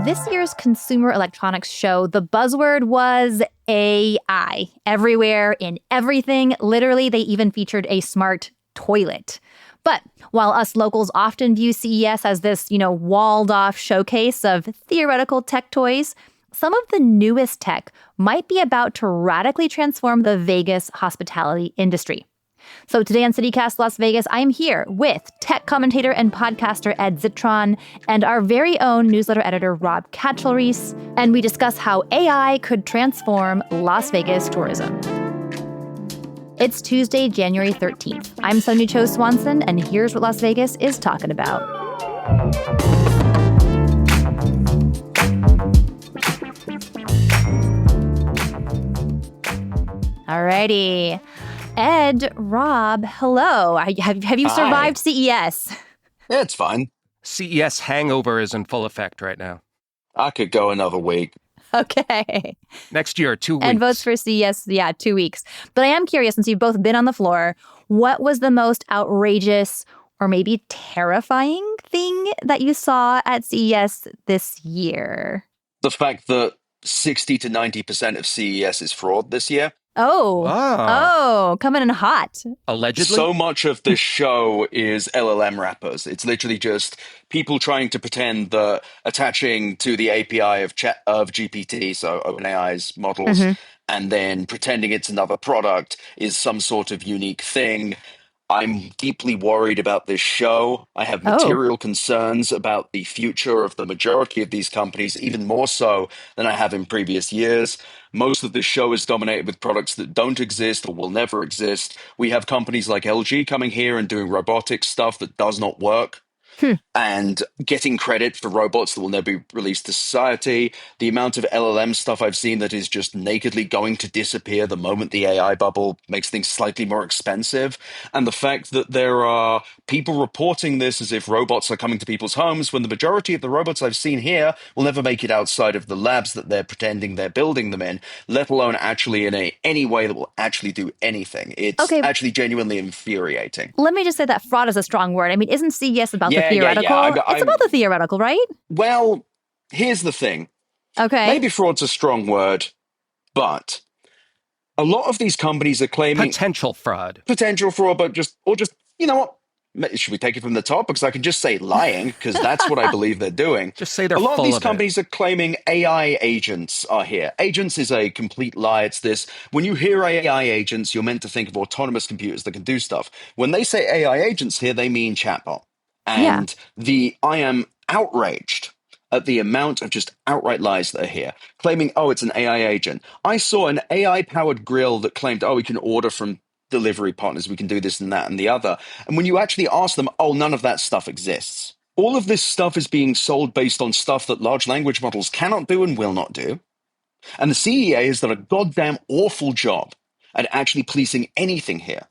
this year's Consumer Electronics Show, the buzzword was AI. Everywhere, in everything. Literally, they even featured a smart toilet. But while us locals often view CES as this, walled-off showcase of theoretical tech toys, some of the newest tech might be about to radically transform the Vegas hospitality industry. So today on CityCast Las Vegas, I am here with tech commentator and podcaster Ed Zitron and our very own newsletter editor Rob Kachelriess, and we discuss how AI could transform Las Vegas tourism. It's Tuesday, January 13th. I'm Sonja Cho Swanson, and here's what Las Vegas is talking about. Alrighty. Ed, Rob, hello. Have you survived CES? Yeah, it's fine. CES hangover is in full effect right now. I could go another week. Okay. Next year, 2 weeks. And votes for CES, 2 weeks. But I am curious, since you've both been on the floor, what was the most outrageous or maybe terrifying thing that you saw at CES this year? The fact that 60 to 90% of CES is fraud this year. Oh, coming in hot. Allegedly? So much of this show is LLM wrappers. It's literally just people trying to pretend that attaching to the API of GPT, so OpenAI's models, and then pretending it's another product is some sort of unique thing. I'm deeply worried about this show. I have material concerns about the future of the majority of these companies, even more so than I have in previous years. Most of this show is dominated with products that don't exist or will never exist. We have companies like LG coming here and doing robotics stuff that does not work. And getting credit for robots that will never be released to society. The amount of LLM stuff I've seen that is just nakedly going to disappear the moment the AI bubble makes things slightly more expensive. And the fact that there are people reporting this as if robots are coming to people's homes when the majority of the robots I've seen here will never make it outside of the labs that they're pretending they're building them in, let alone actually in any way that will actually do anything. It's actually genuinely infuriating. Let me just say that fraud is a strong word. I mean, isn't CES about the theoretical? It's about the theoretical, right? Well, here's the thing. Okay. Maybe fraud's a strong word, but a lot of these companies are claiming potential fraud, but just you know what? Should we take it from the top? Because I can just say lying, because that's what I believe they're doing. Just say they're full of it. A lot of these of companies are claiming AI agents are here. Agents is a complete lie. It's this. When you hear AI agents, you're meant to think of autonomous computers that can do stuff. When they say AI agents here, they mean chatbot. And I am outraged at the amount of just outright lies that are here, claiming, it's an AI agent. I saw an AI-powered grill that claimed, we can order from delivery partners, we can do this and that and the other. And when you actually ask them, none of that stuff exists. All of this stuff is being sold based on stuff that large language models cannot do and will not do. And the CEA has done a goddamn awful job at actually policing anything here.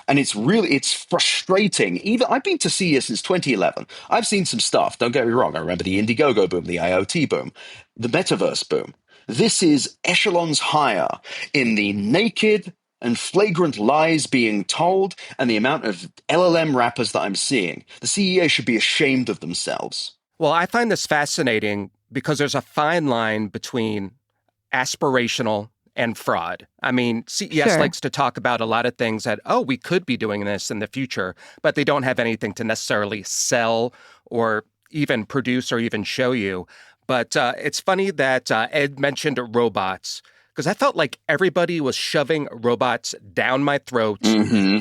And it's frustrating. I've been to CES since 2011. I've seen some stuff. Don't get me wrong. I remember the Indiegogo boom, the IoT boom, the metaverse boom. This is echelons higher in the naked and flagrant lies being told and the amount of LLM wrappers that I'm seeing. The CEA should be ashamed of themselves. Well, I find this fascinating because there's a fine line between aspirational and fraud. I mean, CES likes to talk about a lot of things that, we could be doing this in the future, but they don't have anything to necessarily sell or even produce or even show you. But it's funny that Ed mentioned robots, because I felt like everybody was shoving robots down my throat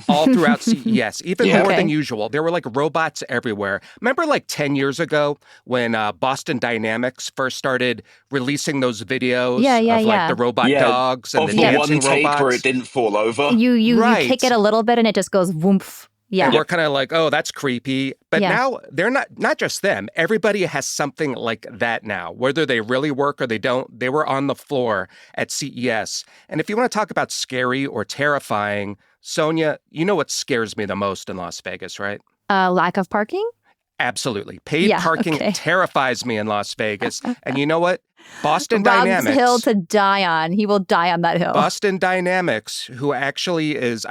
all throughout CES, even more than usual. There were like robots everywhere. Remember like 10 years ago when Boston Dynamics first started releasing those videos of like the robot dogs and the dancing one take robots? Where it didn't fall over? You kick it a little bit and it just goes whoomph. Yeah. And we're kind of like, that's creepy. But now they're not just them. Everybody has something like that now, whether they really work or they don't. They were on the floor at CES. And if you want to talk about scary or terrifying, Sonja, you know what scares me the most in Las Vegas, right? Lack of parking? Absolutely. Paid parking terrifies me in Las Vegas. And you know what? Boston Rob's Dynamics. hill to die on. He will die on that hill. Boston Dynamics, who actually is,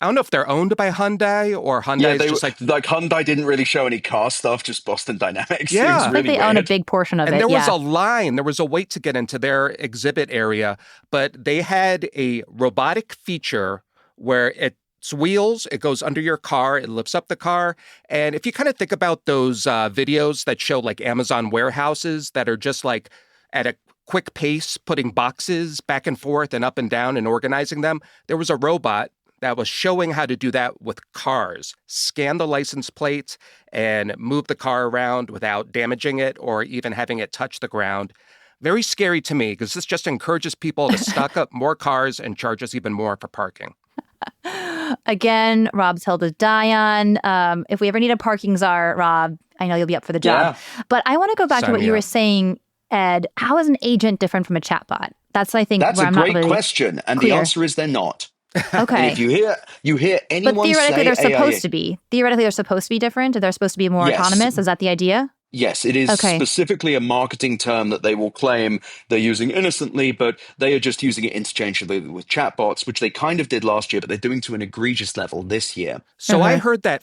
I don't know if they're owned by Hyundai or Hyundai is just like Hyundai didn't really show any car stuff, just Boston Dynamics. Yeah. It was I really think they own a big portion of it. And there was a line, there was a wait to get into their exhibit area, but they had a robotic feature where it's wheels, it goes under your car, it lifts up the car. And if you kind of think about those videos that show like Amazon warehouses that are just like at a quick pace, putting boxes back and forth and up and down and organizing them, there was a robot that was showing how to do that with cars, scan the license plate and move the car around without damaging it or even having it touch the ground. Very scary to me because this just encourages people to stock up more cars and charge us even more for parking. Again, Rob's hill to die on. If we ever need a parking czar, Rob, I know you'll be up for the job. Yeah. But I want to go back to what you were saying, Ed. How is an agent different from a chatbot? That's, I think, that's where a I'm great not really question. And clear. The answer is they're not. Okay. And if you hear anyone but theoretically, say they're supposed AI, to be. Theoretically, they're supposed to be different. They're supposed to be more autonomous. Is that the idea? Yes, it is specifically a marketing term that they will claim they're using innocently, but they are just using it interchangeably with chatbots, which they kind of did last year, but they're doing to an egregious level this year. So I heard that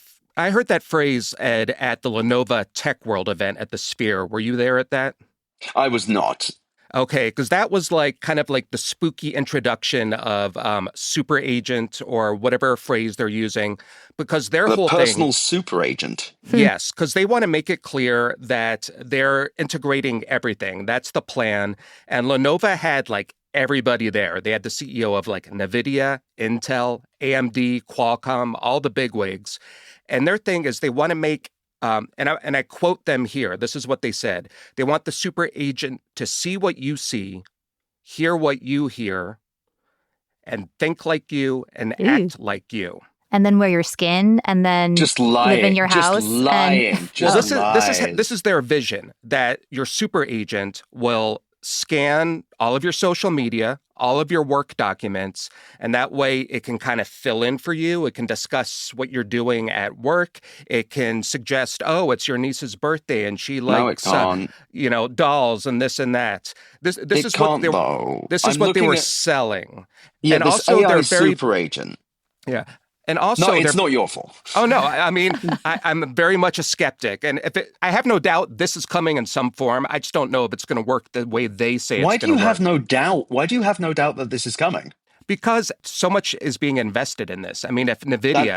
phrase, Ed, at the Lenovo Tech World event at the Sphere. Were you there at that? I was not. Okay, because that was like kind of like the spooky introduction of super agent or whatever phrase they're using, because their whole thing... The personal super agent. Yes, because they want to make it clear that they're integrating everything. That's the plan. And Lenovo had like everybody there. They had the CEO of like NVIDIA, Intel, AMD, Qualcomm, all the bigwigs. And their thing is they want to make and I quote them here. This is what they said. They want the super agent to see what you see, hear what you hear, and think like you and act like you. And then wear your skin and then just lying, live in your house. Just lying. This is their vision, that your super agent will scan all of your social media, all of your work documents, and that way it can kind of fill in for you. It can discuss what you're doing at work. It can suggest, oh, it's your niece's birthday and she likes, dolls and this and that. This is what they were selling. Yeah, and this also AI super agent. Yeah. And also, it's not your fault. Oh, no. I mean, I'm very much a skeptic. And I have no doubt this is coming in some form. I just don't know if it's going to work the way they say it's going to work. Why do you have no doubt? Why do you have no doubt that this is coming? Because so much is being invested in this. I mean, if NVIDIA...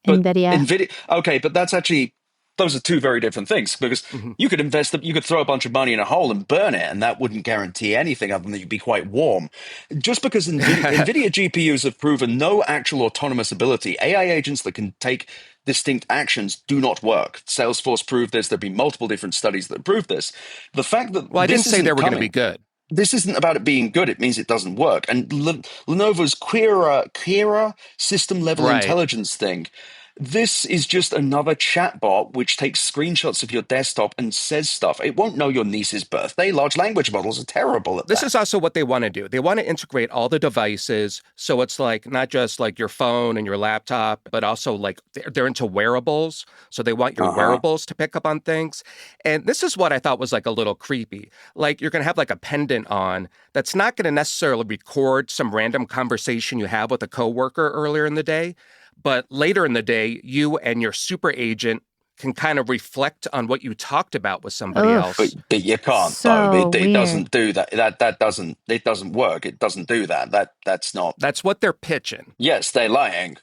NVIDIA. Okay, but that's actually... Those are two very different things, because you could you could throw a bunch of money in a hole and burn it, and that wouldn't guarantee anything other than that you'd be quite warm. Just because NVIDIA GPUs have proven no actual autonomous ability, AI agents that can take distinct actions do not work. Salesforce proved this. There've been multiple different studies that prove this. The fact that I didn't say they were going to be good. This isn't about it being good. It means it doesn't work. And Lenovo's Kira system-level intelligence thing, this is just another chatbot which takes screenshots of your desktop and says stuff. It won't know your niece's birthday. Large language models are terrible at that. This is also what they want to do. They want to integrate all the devices. So it's like not just like your phone and your laptop, but also like they're into wearables. So they want your wearables to pick up on things. And this is what I thought was like a little creepy. Like you're going to have like a pendant on that's not going to necessarily record some random conversation you have with a coworker earlier in the day. But later in the day, you and your super agent can kind of reflect on what you talked about with somebody else. But you can't, though. It doesn't do that. It doesn't work. It doesn't do that. That's not. That's what they're pitching. Yes, they're lying.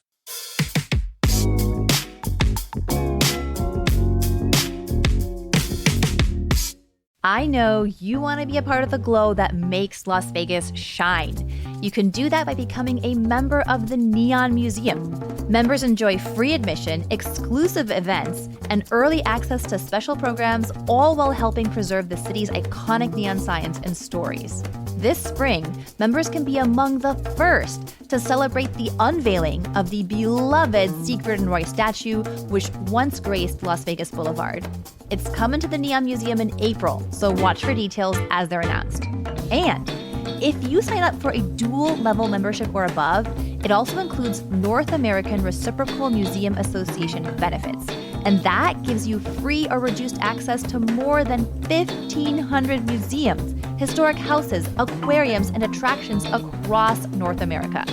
I know you want to be a part of the glow that makes Las Vegas shine. You can do that by becoming a member of the Neon Museum. Members enjoy free admission, exclusive events, and early access to special programs, all while helping preserve the city's iconic neon signs and stories. This spring, members can be among the first to celebrate the unveiling of the beloved Siegfried and Roy statue, which once graced Las Vegas Boulevard. It's coming to the Neon Museum in April, so watch for details as they're announced. And if you sign up for a dual-level membership or above, it also includes North American Reciprocal Museum Association benefits. And that gives you free or reduced access to more than 1,500 museums, historic houses, aquariums, and attractions across North America.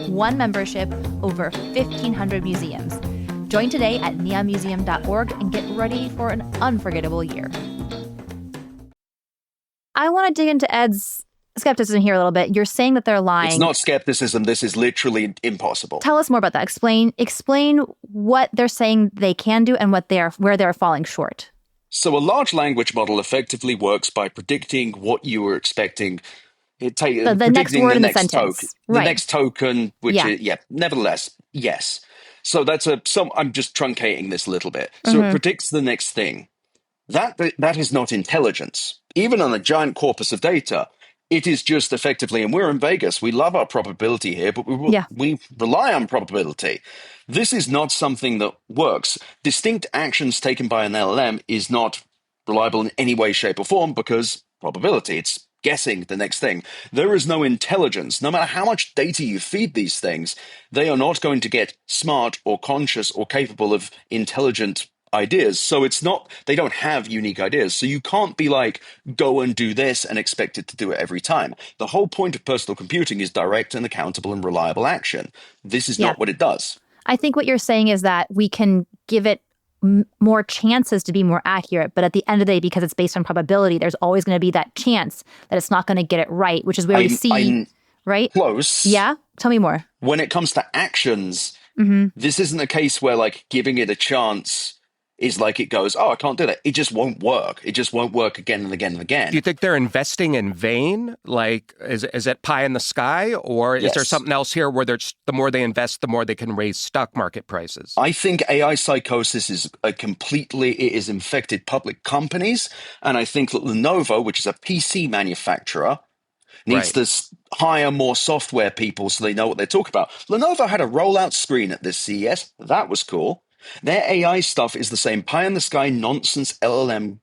one membership, over 1,500 museums. Join today at neonmuseum.org and get ready for an unforgettable year. I want to dig into Ed's skepticism here a little bit. You're saying that they're lying. It's not skepticism. This is literally impossible. Tell us more about that. Explain what they're saying they can do and where they're falling short. So a large language model effectively works by predicting what you were expecting. The next word in the sentence. The next token, which is, nevertheless, yes. So I'm just truncating this a little bit. So it predicts the next thing. That is not intelligence. Even on a giant corpus of data, it is just effectively, and we're in Vegas, we love our probability here, but we rely on probability. This is not something that works. Distinct actions taken by an LLM is not reliable in any way, shape, or form because probability, it's guessing the next thing. There is no intelligence. No matter how much data you feed these things, they are not going to get smart or conscious or capable of intelligent ideas. So they don't have unique ideas. So you can't be like, go and do this and expect it to do it every time. The whole point of personal computing is direct and accountable and reliable action. This is not what it does. I think what you're saying is that we can give it more chances to be more accurate, but at the end of the day, because it's based on probability, there's always going to be that chance that it's not going to get it right, which is where we see, right? Close. Yeah? Tell me more. When it comes to actions, this isn't a case where like giving it a chance is like it goes, oh, I can't do that. It just won't work. It just won't work again and again and again. Do you think they're investing in vain? Like, is it pie in the sky? Or is there something else here where the more they invest, the more they can raise stock market prices? I think AI psychosis is it is infected public companies. And I think that Lenovo, which is a PC manufacturer, needs to hire more software people so they know what they're talking about. Lenovo had a rollout screen at this CES. That was cool. Their AI stuff is the same pie-in-the-sky nonsense LLM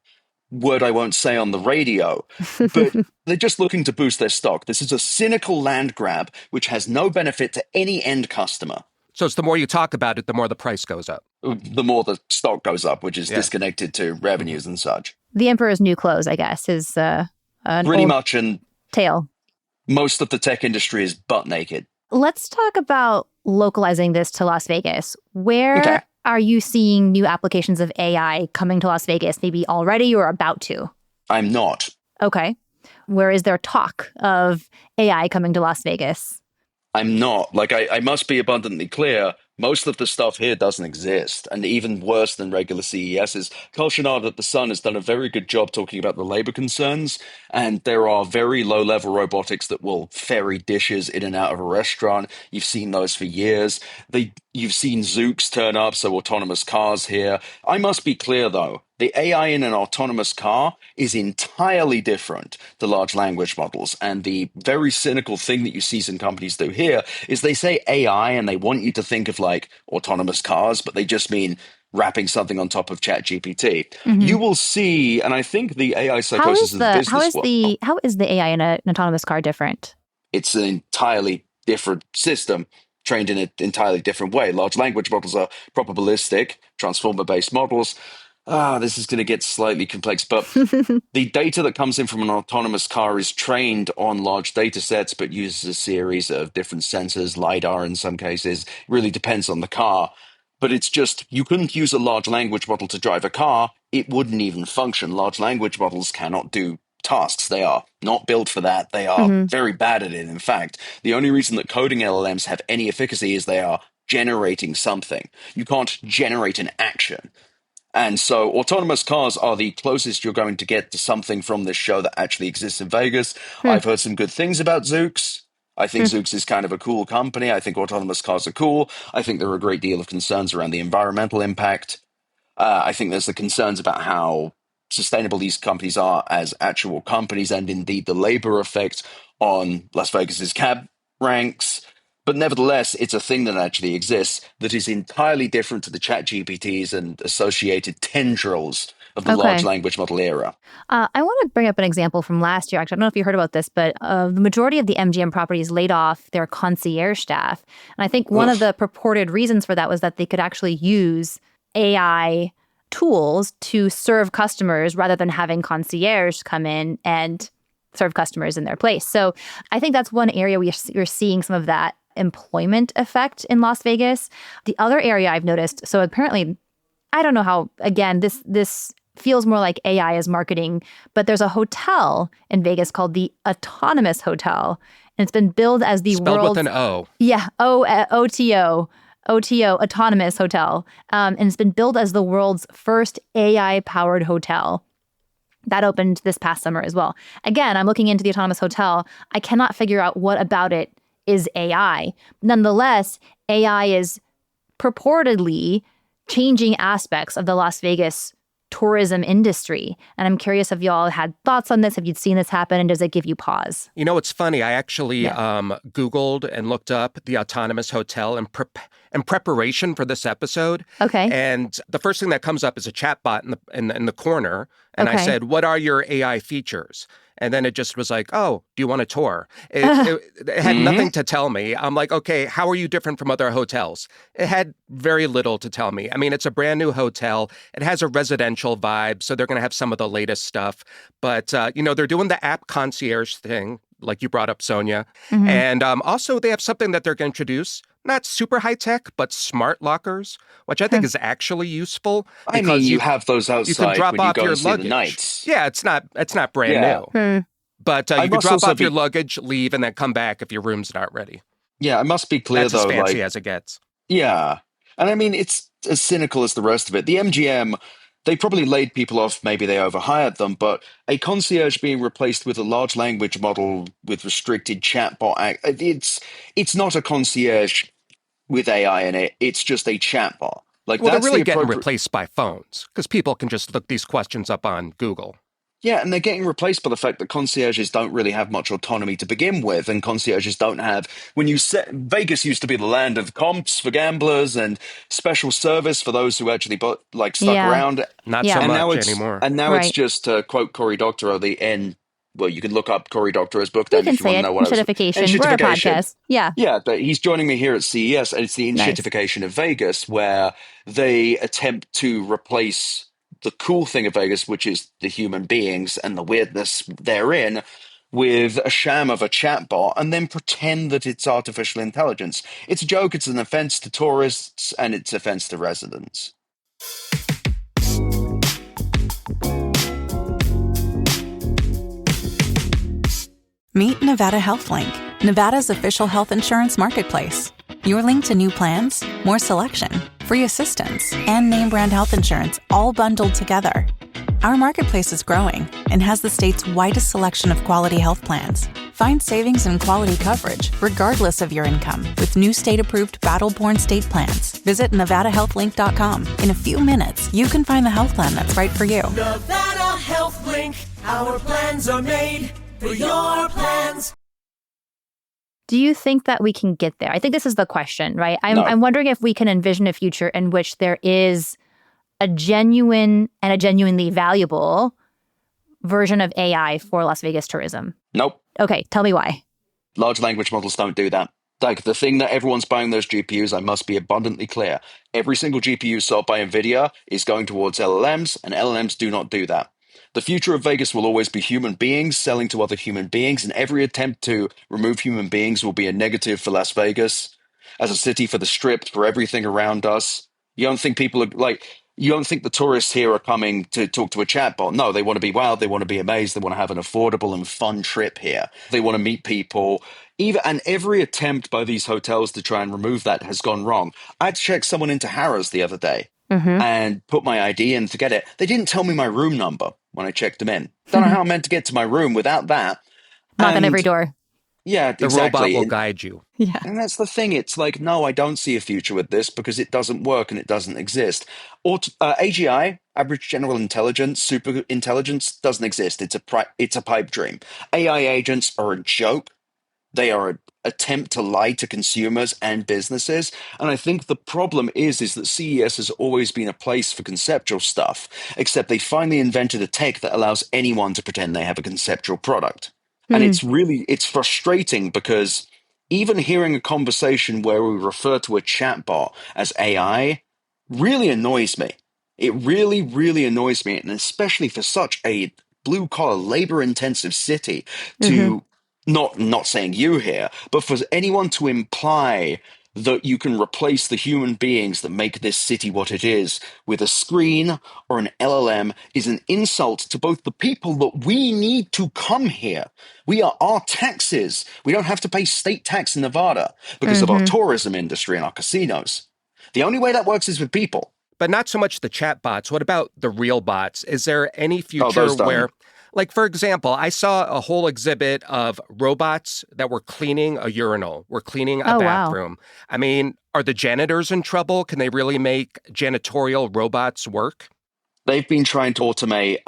word I won't say on the radio, but they're just looking to boost their stock. This is a cynical land grab which has no benefit to any end customer. So it's the more you talk about it, the more the price goes up. The more the stock goes up, which is disconnected to revenues and such. The emperor's new clothes, I guess, is pretty much an tale. Most of the tech industry is butt naked. Let's talk about localizing this to Las Vegas. Where are you seeing new applications of AI coming to Las Vegas, maybe already or about to? I'm not. Okay. Where is there talk of AI coming to Las Vegas? I'm not. Like, I must be abundantly clear. Most of the stuff here doesn't exist. And even worse than regular CESs, Kachelriess at The Sun has done a very good job talking about the labor concerns. And there are very low-level robotics that will ferry dishes in and out of a restaurant. You've seen those for years. You've seen Zooks turn up, so autonomous cars here. I must be clear, though. The AI in an autonomous car is entirely different to large language models. And the very cynical thing that you see some companies do here is they say AI and they want you to think of like autonomous cars, but they just mean wrapping something on top of ChatGPT. You will see, and I think the AI psychosis how is the AI in an autonomous car different? It's an entirely different system, trained in an entirely different way. Large language models are probabilistic, transformer-based models. This is going to get slightly complex, but the data that comes in from an autonomous car is trained on large data sets, but uses a series of different sensors, LiDAR in some cases. It really depends on the car. But it's just, you couldn't use a large language model to drive a car. It wouldn't even function. Large language models cannot do tasks. They are not built for that. They are very bad at it. In fact, the only reason that coding LLMs have any efficacy is they are generating something. You can't generate an action. And so autonomous cars are the closest you're going to get to something from this show that actually exists in Vegas. I've heard some good things about Zooks. I think Zooks is kind of a cool company. I think autonomous cars are cool. I think there are a great deal of concerns around the environmental impact. I think there's the concerns about how sustainable these companies are as actual companies and indeed the labor effect on Las Vegas's cab ranks. But nevertheless, it's a thing that actually exists that is entirely different to the ChatGPTs and associated tendrils of the large language model era. I want to bring up an example from last year. Actually, I don't know if you heard about this, but the majority of the MGM properties laid off their concierge staff. And I think one of the purported reasons for that was that they could actually use AI tools to serve customers rather than having concierge come in and serve customers in their place. So I think that's one area where you're seeing some of that employment effect in Las Vegas. The other area I've noticed, so apparently, I don't know how, again, this feels more like AI is marketing, but there's a hotel in Vegas called the Autonomous Hotel, and it's been billed as the Spelled world's... with an O. Yeah, OTO, Autonomous Hotel. And it's been billed as the world's first AI-powered hotel. That opened this past summer as well. Again, I'm looking into the Autonomous Hotel. I cannot figure out what about it is AI. Nonetheless, AI is purportedly changing aspects of the Las Vegas tourism industry. And I'm curious if y'all had thoughts on this, if you'd seen this happen, and does it give you pause? You know, it's funny. I actually Googled and looked up the Autonomous Hotel in preparation for this episode. Okay. And the first thing that comes up is a chatbot in the corner. And I said, "What are your AI features?" And then it just was like, "Oh, do you want a tour?" It had nothing to tell me. I'm like, "Okay, how are you different from other hotels?" It had very little to tell me. I mean, it's a brand new hotel. It has a residential vibe, so they're going to have some of the latest stuff. But, they're doing the app concierge thing, like you brought up, Sonja. And also they have something that they're going to introduce. Not super high tech, but smart lockers, which I think is actually useful. I mean, you have those outside you can drop when you off go your and see luggage. the nights. Yeah, it's not brand new. But you can drop off your luggage, leave, and then come back if your room's not ready. Yeah, it must be clear, That's though. as fancy as it gets. Yeah. And I mean, it's as cynical as the rest of it. The MGM, they probably laid people off, maybe they overhired them, but a concierge being replaced with a large language model with restricted chatbot, it's not a concierge with AI in it. It's just a chatbot. Well, they're really getting replaced by phones because people can just look these questions up on Google. Yeah, and they're getting replaced by the fact that concierges don't really have much autonomy to begin with, and concierges don't have... Vegas used to be the land of comps for gamblers and special service for those who actually stuck around. Not so much anymore. And now it's just, quote Cory Doctorow, the end... Well, you can look up Cory Doctorow's book then if you want to know what Enshittification. We're a podcast. Yeah. Yeah, but he's joining me here at CES, and it's the Enshittification of Vegas, where they attempt to replace the cool thing of Vegas, which is the human beings and the weirdness therein, with a sham of a chatbot, and then pretend that it's artificial intelligence. It's a joke, it's an offense to tourists, and it's an offense to residents. Meet Nevada Health Link, Nevada's official health insurance marketplace. Your link to new plans, more selection, free assistance, and name brand health insurance all bundled together. Our marketplace is growing and has the state's widest selection of quality health plans. Find savings and quality coverage regardless of your income with new state-approved battle-born state plans. Visit NevadaHealthLink.com. In a few minutes, you can find the health plan that's right for you. Nevada Health Link. Our plans are made for your plans. Do you think that we can get there? I think this is the question, right? I'm wondering if we can envision a future in which there is a genuine and a genuinely valuable version of AI for Las Vegas tourism. Nope. Okay, tell me why. Large language models don't do that. Like, the thing that everyone's buying those GPUs, I must be abundantly clear. Every single GPU sold by NVIDIA is going towards LLMs, and LLMs do not do that. The future of Vegas will always be human beings selling to other human beings, and every attempt to remove human beings will be a negative for Las Vegas as a city, for the Strip, for everything around us. You don't think you don't think the tourists here are coming to talk to a chatbot? No, they want to be wowed, they want to be amazed, they want to have an affordable and fun trip here. They want to meet people. And every attempt by these hotels to try and remove that has gone wrong. I had to check someone into Harrah's the other day and put my ID in to get it. They didn't tell me my room number when I checked them in. Don't know how I'm meant to get to my room without that. Knock on every door. Yeah, the exactly. robot will guide you. Yeah. And that's the thing. It's like, no, I don't see a future with this because it doesn't work and it doesn't exist. AGI, average general intelligence, super intelligence, doesn't exist. It's a pipe dream. AI agents are a joke. They are an attempt to lie to consumers and businesses. And I think the problem is that CES has always been a place for conceptual stuff, except they finally invented a tech that allows anyone to pretend they have a conceptual product. And it's frustrating because even hearing a conversation where we refer to a chatbot as AI really annoys me. It really, really annoys me. And especially for such a blue-collar, labor-intensive city to not saying you here, but for anyone to imply that you can replace the human beings that make this city what it is with a screen or an LLM is an insult to both the people that we need to come here. We are our taxes. We don't have to pay state tax in Nevada because of our tourism industry and our casinos. The only way that works is with people. But not so much the chat bots. What about the real bots? Is there any future those don't. where, like, for example, I saw a whole exhibit of robots that were cleaning a urinal, were cleaning a bathroom. Wow. I mean, are the janitors in trouble? Can they really make janitorial robots work? They've been trying to automate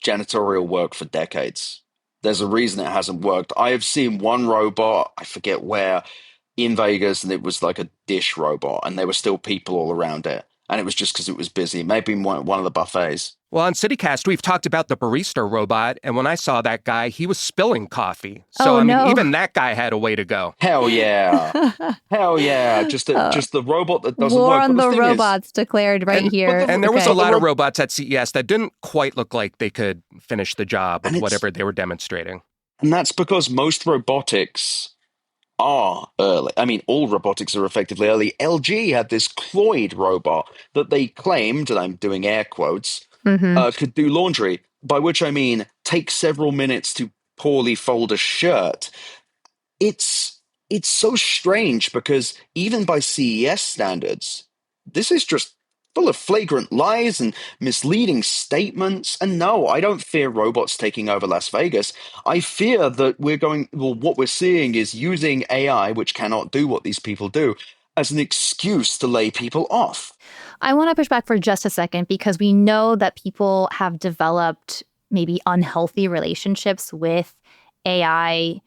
janitorial work for decades. There's a reason it hasn't worked. I have seen one robot, I forget where, in Vegas, and it was like a dish robot, and there were still people all around it. And it was just because it was busy. Maybe in one of the buffets. Well, on CityCast, we've talked about the barista robot, and when I saw that guy, he was spilling coffee. So, even that guy had a way to go. Hell yeah. Hell yeah. Just the robot that doesn't War work. War on the robots declared here. And there was a lot of robots at CES that didn't quite look like they could finish the job of whatever they were demonstrating. And that's because most robotics are early. I mean, all robotics are effectively early. LG had this Cloyd robot that they claimed, and I'm doing air quotes, could do laundry, by which I mean take several minutes to poorly fold a shirt. It's so strange because even by CES standards, this is just full of flagrant lies and misleading statements. And no, I don't fear robots taking over Las Vegas. I fear that what we're seeing is using AI, which cannot do what these people do, as an excuse to lay people off. I want to push back for just a second because we know that people have developed maybe unhealthy relationships with AI,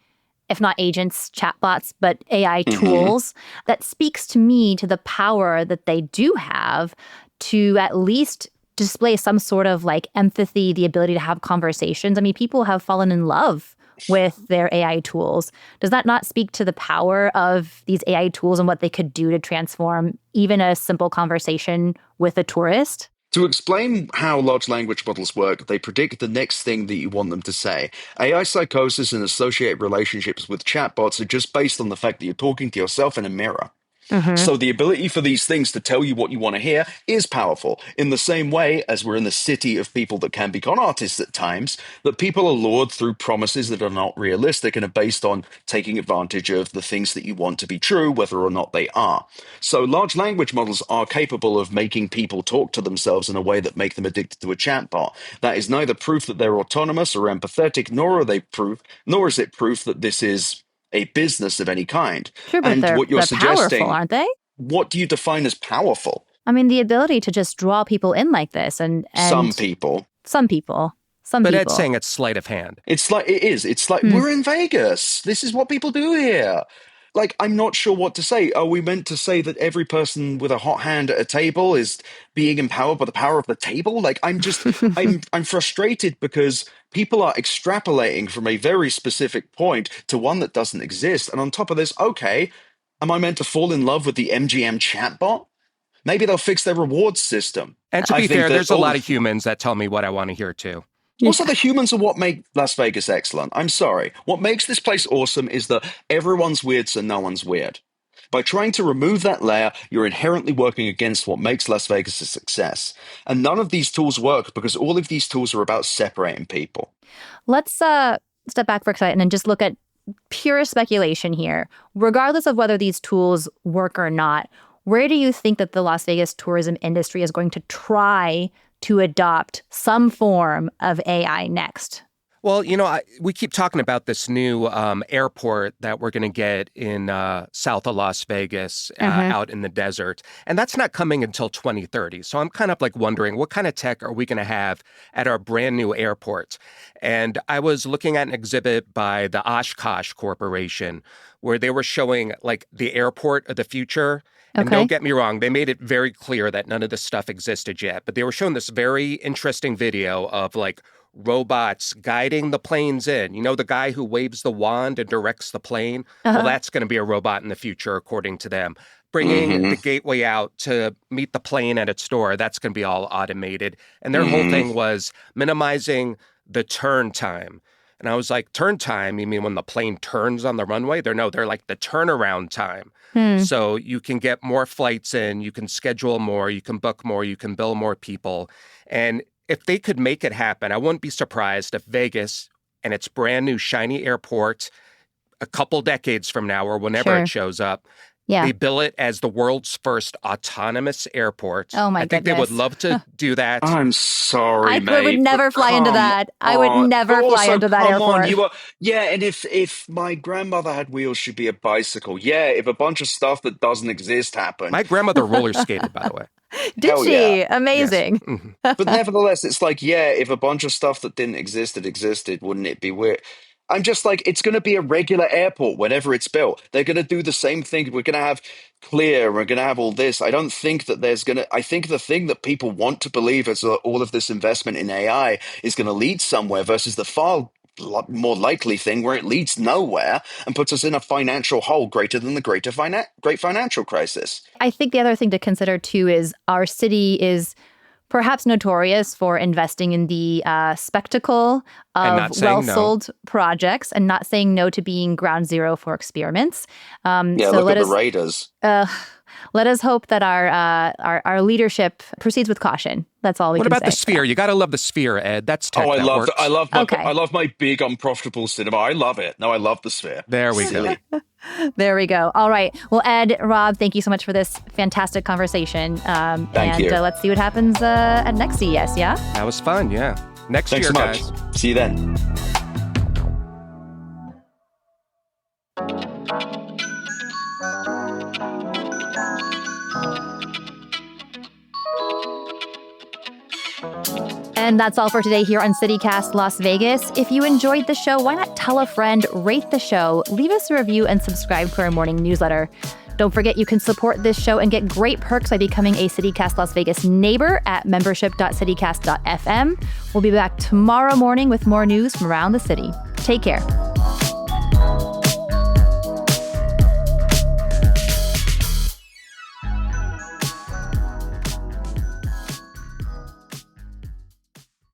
if not agents, chatbots, but AI tools. That speaks to me to the power that they do have to at least display some sort of like empathy, the ability to have conversations. I mean, people have fallen in love with their AI tools. Does that not speak to the power of these AI tools and what they could do to transform even a simple conversation with a tourist? To explain how large language models work, they predict the next thing that you want them to say. AI psychosis and associated relationships with chatbots are just based on the fact that you're talking to yourself in a mirror. So the ability for these things to tell you what you want to hear is powerful. In the same way as we're in the city of people that can be con artists at times, that people are lured through promises that are not realistic and are based on taking advantage of the things that you want to be true, whether or not they are. So large language models are capable of making people talk to themselves in a way that make them addicted to a chatbot. That is neither proof that they're autonomous or empathetic, nor is it proof that this is a business of any kind. Sure, but they're powerful, aren't they? What do you define as powerful? I mean, the ability to just draw people in like this, and some people. But Ed's saying it's sleight of hand. It's like we're in Vegas. This is what people do here. Like, I'm not sure what to say. Are we meant to say that every person with a hot hand at a table is being empowered by the power of the table? Like, I'm frustrated because people are extrapolating from a very specific point to one that doesn't exist. And on top of this, okay, am I meant to fall in love with the MGM chatbot? Maybe they'll fix their reward system. And to be fair, there's a lot of humans that tell me what I want to hear too. Also, the humans are what make Las Vegas excellent. I'm sorry. What makes this place awesome is that everyone's weird, so no one's weird. By trying to remove that layer, you're inherently working against what makes Las Vegas a success. And none of these tools work because all of these tools are about separating people. Let's step back for a second and just look at pure speculation here. Regardless of whether these tools work or not, where do you think that the Las Vegas tourism industry is going to try to adopt some form of AI next? Well, we keep talking about this new airport that we're going to get in south of Las Vegas, out in the desert. And that's not coming until 2030. So I'm kind of like wondering, what kind of tech are we going to have at our brand new airport? And I was looking at an exhibit by the Oshkosh Corporation where they were showing like the airport of the future. And don't get me wrong, they made it very clear that none of this stuff existed yet. But they were showing this very interesting video of like robots guiding the planes in. You know, the guy who waves the wand and directs the plane? Well, that's going to be a robot in the future, according to them. Bringing the gateway out to meet the plane at its door, that's going to be all automated. And their whole thing was minimizing the turn time. And I was like, turn time? You mean when the plane turns on the runway? They're like the turnaround time. So you can get more flights in, you can schedule more, you can book more, you can bill more people. And if they could make it happen, I wouldn't be surprised if Vegas and its brand new shiny airport a couple decades from now or whenever it shows up, they bill it as the world's first autonomous airport. Oh, my goodness. I think they would love to do that. I'm sorry, mate. I would never fly into that. I would never fly into that airport. And if my grandmother had wheels, she'd be a bicycle. Yeah, if a bunch of stuff that doesn't exist happened. My grandmother roller skated, by the way. Did she? Yeah. Amazing. Yes. Mm-hmm. But nevertheless, it's like, if a bunch of stuff that didn't exist had existed, wouldn't it be weird? I'm just like, it's going to be a regular airport whenever it's built. They're going to do the same thing. We're going to have Clear. We're going to have all this. I don't think that I think the thing that people want to believe is that all of this investment in AI is going to lead somewhere versus the far more likely thing where it leads nowhere and puts us in a financial hole greater than the great financial crisis. I think the other thing to consider, too, is our city is perhaps notorious for investing in the spectacle of well-sold projects and not saying no to being ground zero for experiments. So look at the Raiders. Let us hope that our leadership proceeds with caution. That's all we can say. What about the Sphere? You got to love the Sphere, Ed. That's tech. I love my big unprofitable cinema. I love it. No, I love the Sphere. There we go. There we go. All right. Well, Ed, Rob, thank you so much for this fantastic conversation. Thank you. Let's see what happens at next CES, yeah? That was fun, yeah. Thanks year, so much. Guys. See you then. And that's all for today here on CityCast Las Vegas. If you enjoyed the show, why not tell a friend, rate the show, leave us a review, and subscribe to our morning newsletter. Don't forget you can support this show and get great perks by becoming a CityCast Las Vegas neighbor at membership.citycast.fm. We'll be back tomorrow morning with more news from around the city. Take care.